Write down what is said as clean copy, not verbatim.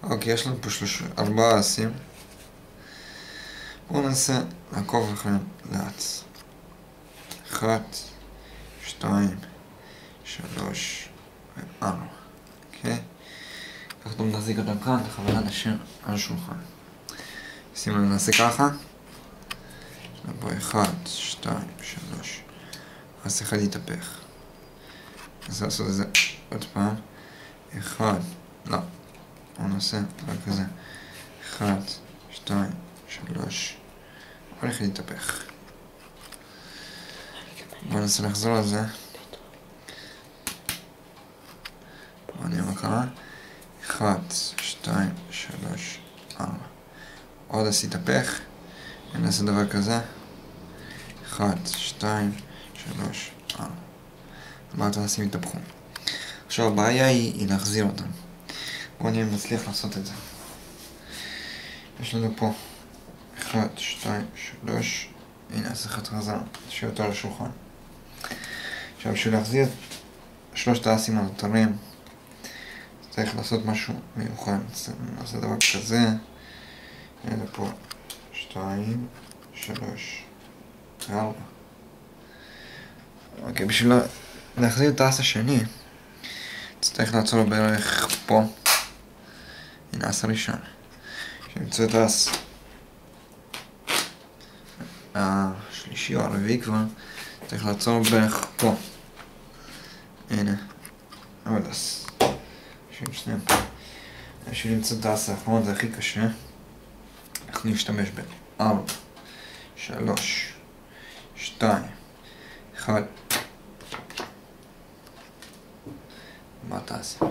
אוקיי, יש לנו פה 4 אסים. בואו ננסה לעקוב אחריהם לאט. 1, 2, 3 ו4. אוקיי? אנחנו נחזיק אותם כאן, בכוונה נשאיר על השולחן. שימו לב, נעשה ככה. יש לנו פה 1, 2, 3. אז אחד יתהפך. ננסה לעשות את זה עוד פעם. 1, לא. בואו נעשה דבר כזה. 1, 2, 3. הולך להתהפך. בואו ננסה לחזור על זה. בואו נראה מה קרה. 1, 2, 3, 4. עוד אז יתהפך. נעשה דבר כזה. 1, 2, 3, 4. 4 אסים יתהפכו. עכשיו הבעיה היא להחזיר אותם. בואו נראה אם נצליח לעשות את זה. יש לנו פה 1, 2, 3. הנה, אז אחד חזר. נשאיר אותו על השולחן. עכשיו, בשביל להחזיר 3 האסים הנותרים, צריך לעשות משהו מיוחד. נעשה דבר כזה. הנה פה 2, 3, 4. אוקיי, בשביל להחזיר את האס השני, צריך לעצור בערך פה. הנה, האס הראשון. כשנמצא את האס השלישי או הרביעי כבר, צריך לעצור בערך פה. הנה, עוד אס. בשביל למצוא את האס האחרון זה הכי קשה. אנחנו נשתמש ב-4, 3, 2, 1. מה תעשה?